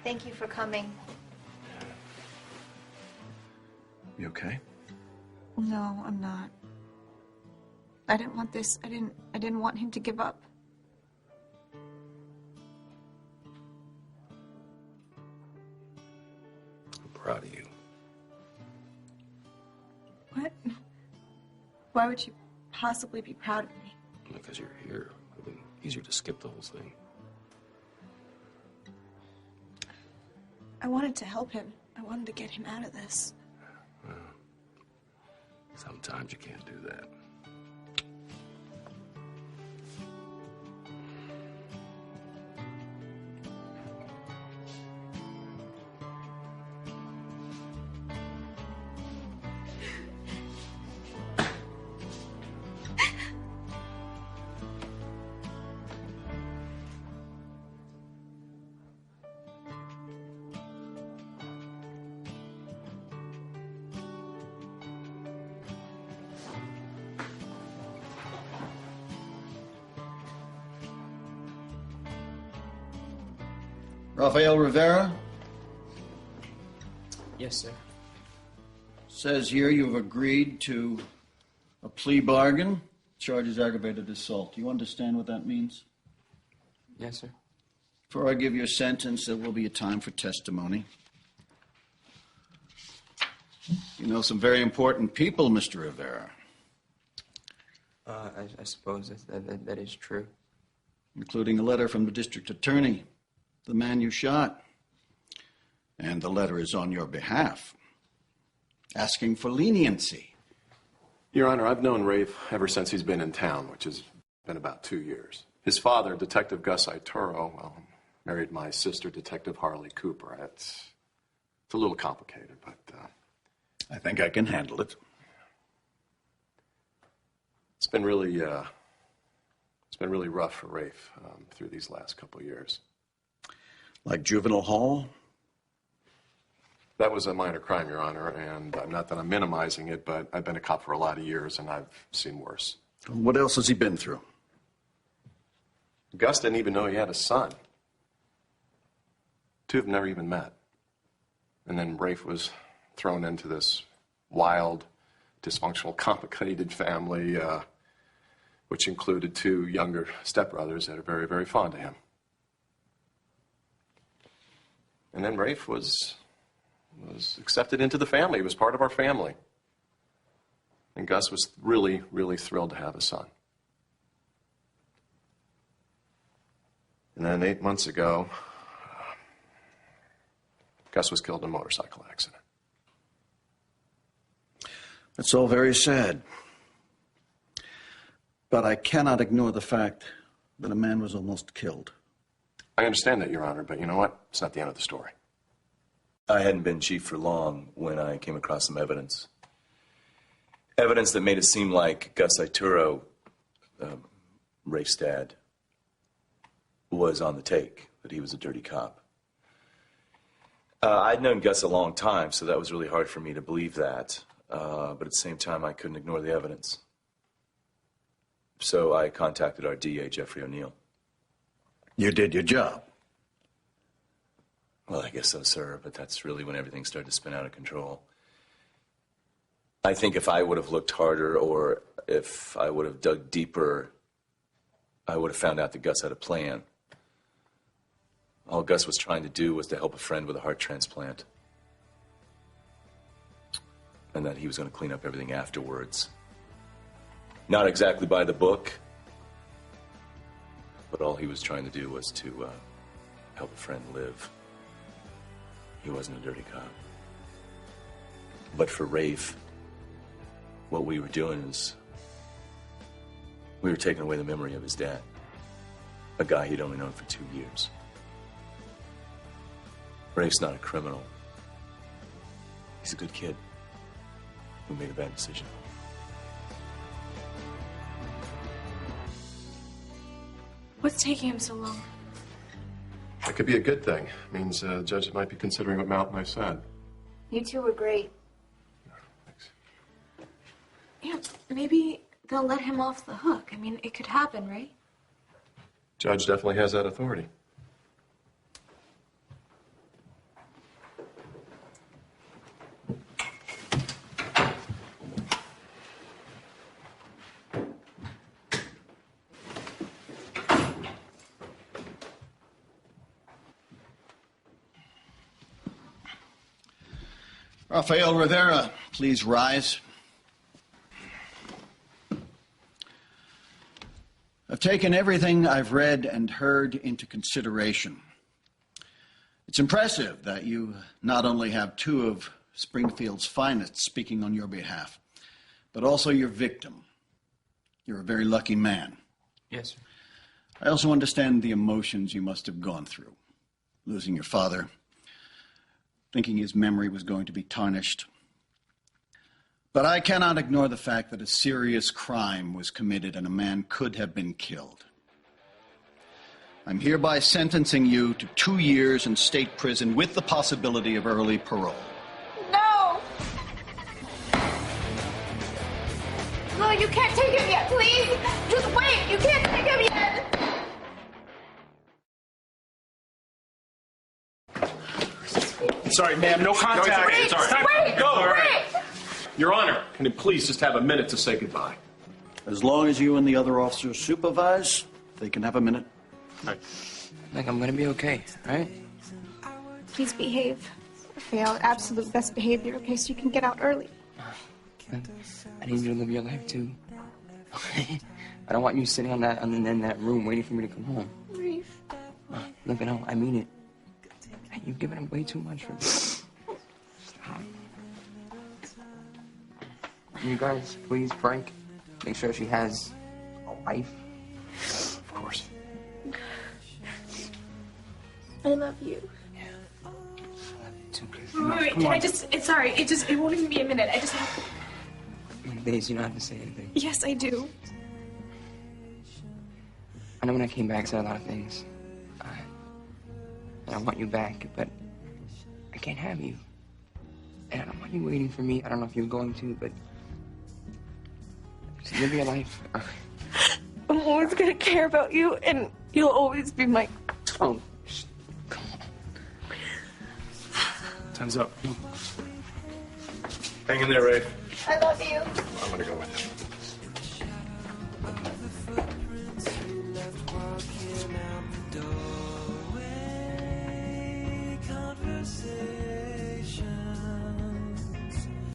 Thank you for coming. You okay? No, I'm not. I didn't want this. I didn't want him to give up. I'm proud of you. What? Why would you possibly be proud of me? Because you're here. It would have been easier to skip the whole thing. I wanted to help him. I wanted to get him out of this. Well, sometimes you can't do that. Rafael Rivera? Yes, sir. Says here you've agreed to a plea bargain. Charges aggravated assault. Do you understand what that means? Yes, sir. Before I give you a sentence, there will be a time for testimony. You know some very important people, Mr. Rivera. I suppose that is true. Including a letter from the district attorney, the man you shot. And the letter is on your behalf, asking for leniency. Your Honor, I've known Rafe ever since he's been in town, which has been about 2 years. His father, Detective Gus Ituro, well, married my sister, Detective Harley Cooper. It's a little complicated, but... I think I can handle it. It's been really rough for Rafe through these last couple of years. Like juvenile hall? That was a minor crime, Your Honor, and not that I'm minimizing it, but I've been a cop for a lot of years, and I've seen worse. What else has he been through? Gus didn't even know he had a son. Two of them never even met. And then Rafe was thrown into this wild, dysfunctional, complicated family, which included 2 younger stepbrothers that are very, very fond of him. And then Rafe was accepted into the family. He was part of our family. And Gus was really, really thrilled to have a son. And then 8 months ago, Gus was killed in a motorcycle accident. It's all very sad. But I cannot ignore the fact that a man was almost killed. I understand that, Your Honor, but you know what? It's not the end of the story. I hadn't been chief for long when I came across some evidence. Evidence that made it seem like Gus Ituro, Rafe's dad, was on the take, that he was a dirty cop. I'd known Gus a long time, so that was really hard for me to believe that. But at the same time, I couldn't ignore the evidence. So I contacted our DA, Jeffrey O'Neill. You did your job. Well, I guess so, sir, but that's really when everything started to spin out of control. I think if I would have looked harder or if I would have dug deeper, I would have found out that Gus had a plan. All Gus was trying to do was to help a friend with a heart transplant. And that he was going to clean up everything afterwards. Not exactly by the book, but all he was trying to do was to help a friend live. He wasn't a dirty cop. But for Rafe, what we were doing is we were taking away the memory of his dad, a guy he'd only known for 2 years. Rafe's not a criminal. He's a good kid who made a bad decision. What's taking him so long? That could be a good thing. It means the judge might be considering what Mount and I said. You two were great. Thanks. Yeah, maybe they'll let him off the hook. I mean, it could happen, right? Judge definitely has that authority. Rafael Rivera, please rise. I've taken everything I've read and heard into consideration. It's impressive that you not only have two of Springfield's finest speaking on your behalf, but also your victim. You're a very lucky man. Yes, sir. I also understand the emotions you must have gone through. Losing your father, thinking his memory was going to be tarnished. But I cannot ignore the fact that a serious crime was committed and a man could have been killed. I'm hereby sentencing you to 2 years in state prison with the possibility of early parole. No! No, you can't take him yet, please! Just wait! You can't take him yet! Sorry, ma'am, no contact. Wait, It's all right. wait, Go, all right. wait! Your Honor, can you please just have a minute to say goodbye? As long as you and the other officers supervise, they can have a minute. All right. Like, I'm gonna be okay, right? Please behave. Rafael, absolute best behavior, okay, so you can get out early. I need you to live your life, too. I don't want you sitting in that room waiting for me to come home. Reef. Look, no, I mean it. You've given him way too much for me. Stop. You guys, please, Frank, make sure she has a wife. Of course. I love you. Wait, can I just, it won't even be a minute. I just have Days, you don't have to say anything. Yes, I do. I know when I came back, I said a lot of things. And I want you back, but I can't have you. And I don't want you waiting for me. I don't know if you're going to, but just live your life. I'm always gonna care about you, and you'll always be my... Oh, Come on. Time's up. Hang in there, Ray. I love you. I'm going to go with him.